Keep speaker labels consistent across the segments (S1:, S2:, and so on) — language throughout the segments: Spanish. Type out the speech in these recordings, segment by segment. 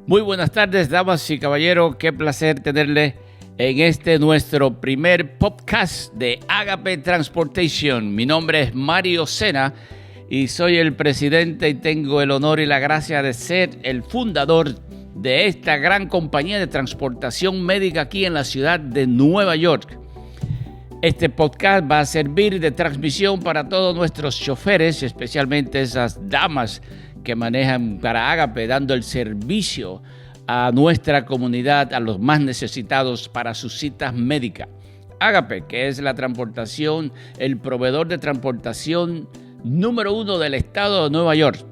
S1: Muy buenas tardes, damas y caballeros. Qué placer tenerles en nuestro primer podcast de Agape Transportation. Mi nombre es Mario Sena y soy el presidente y tengo el honor y la gracia de ser el fundador de esta gran compañía de transportación médica aquí en la ciudad de Nueva York. Este podcast va a servir de transmisión para todos nuestros choferes, especialmente esas damas que manejan para Agape, dando el servicio a nuestra comunidad, a los más necesitados para sus citas médicas. Agape, que es la transportación, el proveedor de transportación número 1 del estado de Nueva York.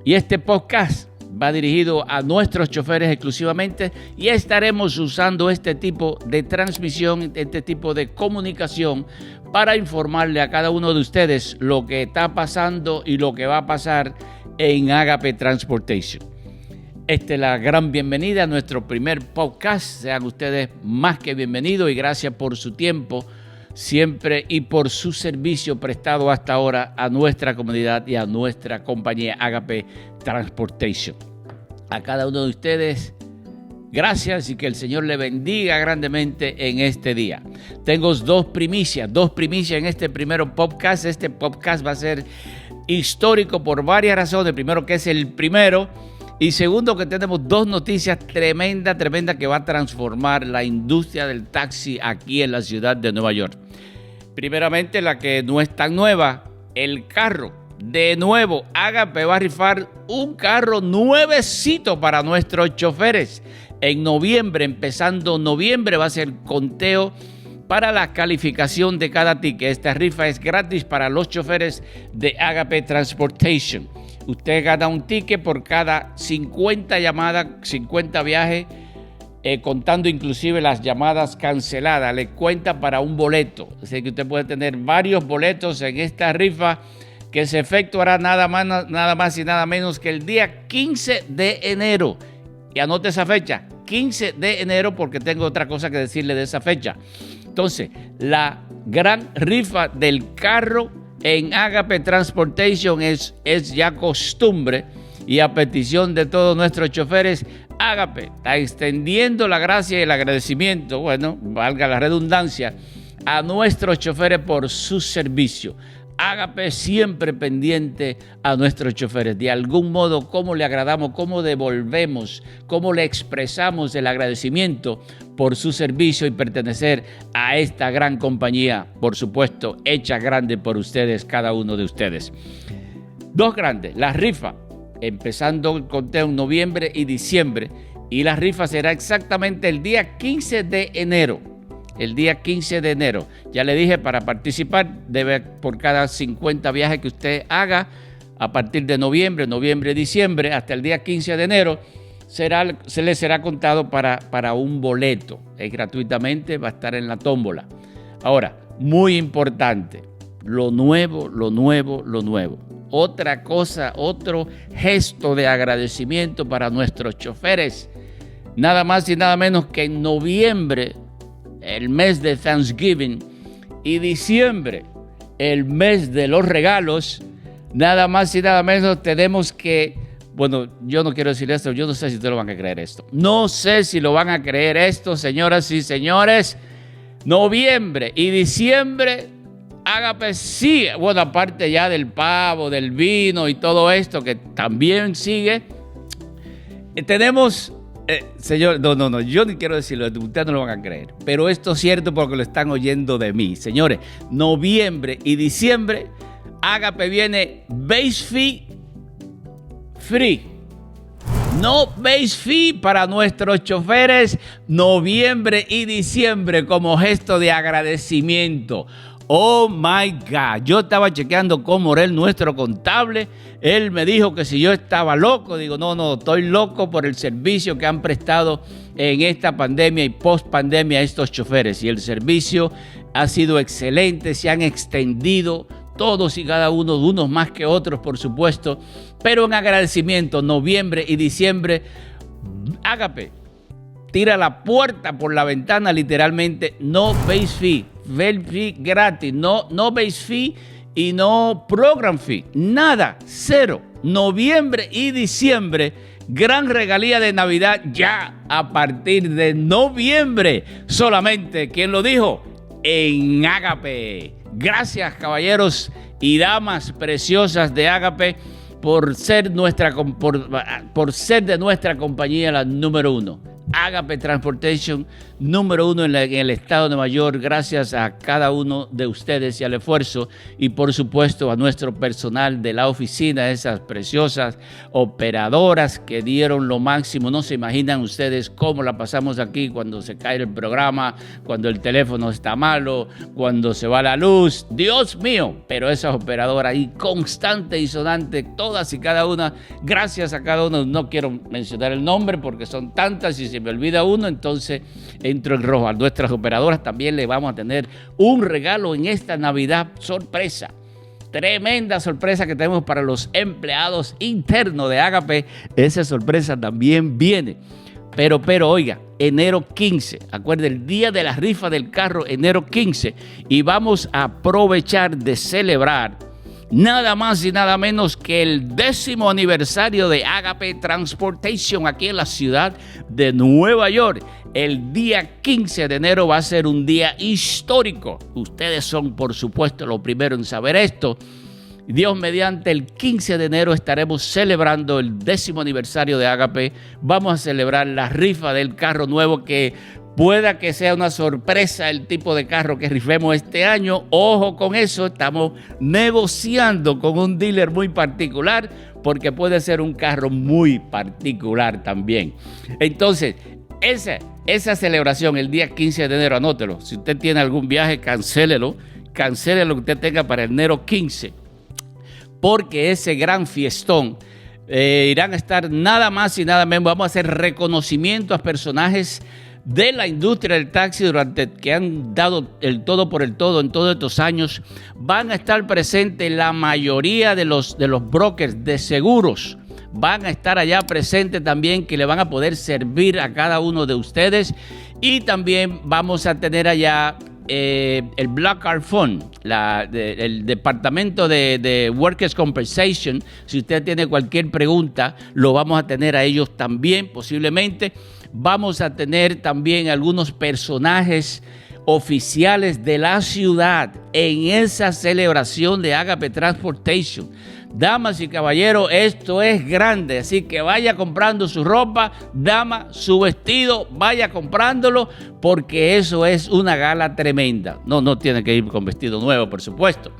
S1: Y este podcast va dirigido a nuestros choferes exclusivamente y estaremos usando este tipo de transmisión, este tipo de comunicación para informarle a cada uno de ustedes lo que está pasando y lo que va a pasar en Agape Transportation. Esta es la gran bienvenida a nuestro primer podcast. Sean ustedes más que bienvenidos y gracias por su tiempo siempre y por su servicio prestado hasta ahora a nuestra comunidad y a nuestra compañía Agape Transportation. A cada uno de ustedes, gracias y que el Señor le bendiga grandemente en este día. Tengo dos primicias en este primer podcast. Este podcast va a ser histórico por varias razones. Primero, que es el primero. Y segundo, que tenemos dos noticias tremendas que va a transformar la industria del taxi aquí en la ciudad de Nueva York. Primeramente, la que no es tan nueva, el carro. De nuevo, Agape va a rifar un carro nuevecito para nuestros choferes. En noviembre, empezando noviembre, va a ser conteo para la calificación de cada ticket. Esta rifa es gratis para los choferes de Agape Transportation. Usted gana un ticket por cada 50 llamadas, 50 viajes, contando inclusive las llamadas canceladas. Le cuenta para un boleto. Así que usted puede tener varios boletos en esta rifa que se efectuará nada más y nada menos que el día 15 de enero. Y anote esa fecha, 15 de enero, porque tengo otra cosa que decirle de esa fecha. Entonces, la gran rifa del carro en Agape Transportation es ya costumbre y a petición de todos nuestros choferes. Agape está extendiendo la gracia y el agradecimiento, valga la redundancia, a nuestros choferes por su servicio. Agape siempre pendiente a nuestros choferes. De algún modo, cómo le agradamos, cómo devolvemos, cómo le expresamos el agradecimiento por su servicio y pertenecer a esta gran compañía, por supuesto, hecha grande por ustedes, cada uno de ustedes. Dos grandes, la rifa, empezando el conteo en noviembre y diciembre, y la rifa será exactamente el día 15 de enero. El día 15 de enero. Ya le dije, para participar, debe por cada 50 viajes que usted haga, a partir de noviembre, diciembre, hasta el día 15 de enero, se le será contado para un boleto. Es gratuitamente, va a estar en la tómbola. Ahora, muy importante, lo nuevo. Otra cosa, otro gesto de agradecimiento para nuestros choferes. Nada más y nada menos que en noviembre, el mes de Thanksgiving, y diciembre, el mes de los regalos, nada más y nada menos tenemos que, yo no quiero decir esto, yo no sé si ustedes lo van a creer esto. No sé si lo van a creer esto, señoras y señores. Noviembre y diciembre, Agape sí, aparte ya del pavo, del vino y todo esto que también sigue, tenemos... señor, no, yo ni quiero decirlo, ustedes no lo van a creer, pero esto es cierto porque lo están oyendo de mí. Señores, noviembre y diciembre, Agape viene base fee free. No base fee para nuestros choferes, noviembre y diciembre, como gesto de agradecimiento. Oh my God, yo estaba chequeando con Morel, nuestro contable. Él me dijo que si yo estaba loco. Digo, no, estoy loco por el servicio que han prestado en esta pandemia y post pandemia a estos choferes. Y el servicio ha sido excelente, se han extendido todos y cada uno, de unos más que otros, por supuesto. Pero en agradecimiento, noviembre y diciembre, Agape tira la puerta por la ventana, literalmente. No base fee gratis, no base fee y no program fee, nada, cero. noviembre y diciembre. Gran regalía de Navidad ya a partir de noviembre. Solamente, ¿quién lo dijo? En Ágape. Gracias, caballeros y damas preciosas de Ágape, por ser de nuestra compañía la número 1. Ágape Transportation, número 1 en el estado de Nueva York. Gracias a cada uno de ustedes y al esfuerzo, y por supuesto a nuestro personal de la oficina, esas preciosas operadoras que dieron lo máximo. No se imaginan ustedes cómo la pasamos aquí cuando se cae el programa, cuando el teléfono está malo, cuando se va la luz. Dios mío, pero esas operadoras ahí constante y sonante, todas y cada una. Gracias a cada uno. No quiero mencionar el nombre porque son tantas y se me olvida uno, entonces entro en rojo. A nuestras operadoras también le vamos a tener un regalo en esta Navidad sorpresa. Tremenda sorpresa que tenemos para los empleados internos de Ágape. Esa sorpresa también viene. Pero oiga, enero 15, acuérdense, el día de la rifa del carro, enero 15, y vamos a aprovechar de celebrar nada más y nada menos que el 10º aniversario de Ágape Transportation aquí en la ciudad de Nueva York. El día 15 de enero va a ser un día histórico. Ustedes son, por supuesto, los primeros en saber esto. Dios mediante, el 15 de enero estaremos celebrando el 10º aniversario de Ágape. Vamos a celebrar la rifa del carro nuevo, que pueda que sea una sorpresa el tipo de carro que rifemos este año. Ojo con eso, estamos negociando con un dealer muy particular porque puede ser un carro muy particular también. Entonces, esa celebración el día 15 de enero, anótelo. Si usted tiene algún viaje, cancélelo que usted tenga para el enero 15, porque ese gran fiestón irán a estar nada más y nada menos. Vamos a hacer reconocimiento a personajes de la industria del taxi que han dado el todo por el todo en todos estos años. Van a estar presentes la mayoría de los brokers de seguros. Van a estar allá presentes también, que le van a poder servir a cada uno de ustedes. Y también vamos a tener allá el Black Card Fund, el departamento de Workers' Compensation. Si usted tiene cualquier pregunta, lo vamos a tener a ellos también, posiblemente. Vamos a tener también algunos personajes oficiales de la ciudad en esa celebración de Ágape Transportation. Damas y caballeros, esto es grande, así que vaya comprando su ropa, dama, su vestido, vaya comprándolo, porque eso es una gala tremenda. No tiene que ir con vestido nuevo, por supuesto,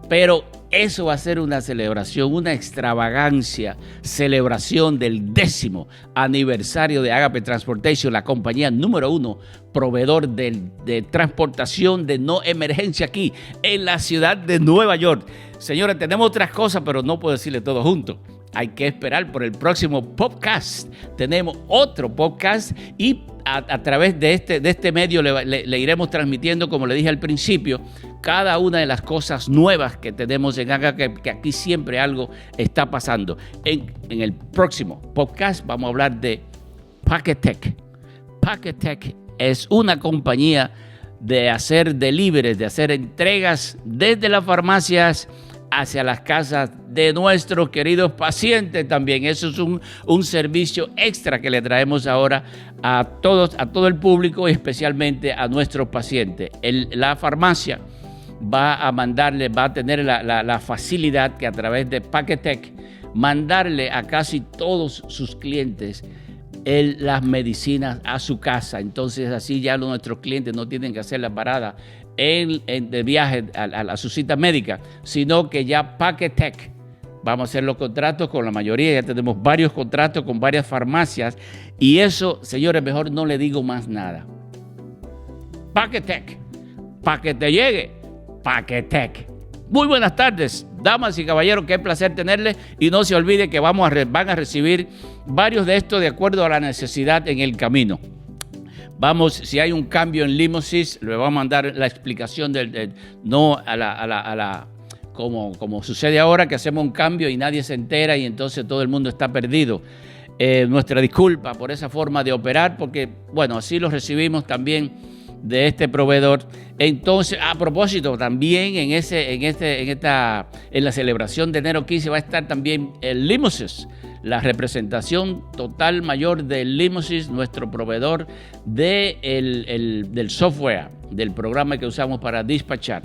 S1: pero eso va a ser una celebración, una extravagancia, celebración del 10º aniversario de Ágape Transportation, la compañía número 1, proveedor de transportación de no emergencia aquí en la ciudad de Nueva York. Señores, tenemos otras cosas, pero no puedo decirle todo junto. Hay que esperar por el próximo podcast. Tenemos otro podcast y a través de este medio le iremos transmitiendo, como le dije al principio, cada una de las cosas nuevas que tenemos en Ágape, que aquí siempre algo está pasando. En el próximo podcast vamos a hablar de Paquetech. Paquetech es una compañía de hacer deliveries, de hacer entregas desde las farmacias hacia las casas de nuestros queridos pacientes también. Eso es un servicio extra que le traemos ahora a todo el público y especialmente a nuestros pacientes. La farmacia va a tener la facilidad que a través de Paquetech mandarle a casi todos sus clientes las medicinas a su casa. Entonces así ya nuestros clientes no tienen que hacer la parada de viaje a su cita médica, sino que ya Paquetech, vamos a hacer los contratos con la mayoría, ya tenemos varios contratos con varias farmacias, y eso, señores, mejor no le digo más nada. Paquetech, para que te llegue, Paquetech. Muy buenas tardes, damas y caballeros, qué placer tenerles, y no se olvide que van a recibir varios de estos de acuerdo a la necesidad en el camino. Si hay un cambio en Limousine, le vamos a mandar la explicación no como sucede ahora, que hacemos un cambio y nadie se entera y entonces todo el mundo está perdido. Nuestra disculpa por esa forma de operar, porque bueno, así lo recibimos también de este proveedor. Entonces, a propósito, también en la celebración de enero 15 va a estar también el Limousys, la representación total mayor de Limousys, nuestro proveedor del software, del programa que usamos para dispatchar.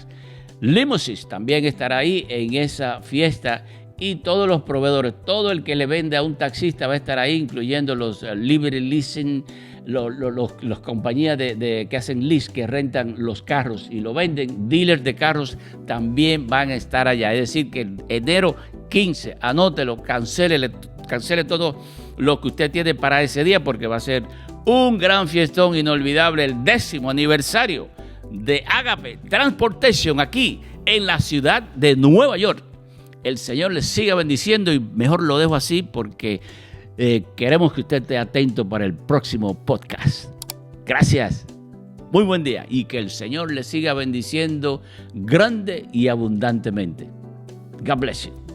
S1: Limousys también estará ahí en esa fiesta, y todos los proveedores, todo el que le vende a un taxista va a estar ahí, incluyendo los Liberty Leasing, los compañías que hacen lease, que rentan los carros y lo venden, dealers de carros también van a estar allá. Es decir, que enero 15, anótelo, cancele todo lo que usted tiene para ese día, porque va a ser un gran fiestón inolvidable, el 10º aniversario de Agape Transportation aquí en la ciudad de Nueva York. El Señor les siga bendiciendo, y mejor lo dejo así porque queremos que usted esté atento para el próximo podcast. Gracias. Muy buen día, y que el Señor les siga bendiciendo grande y abundantemente. God bless you.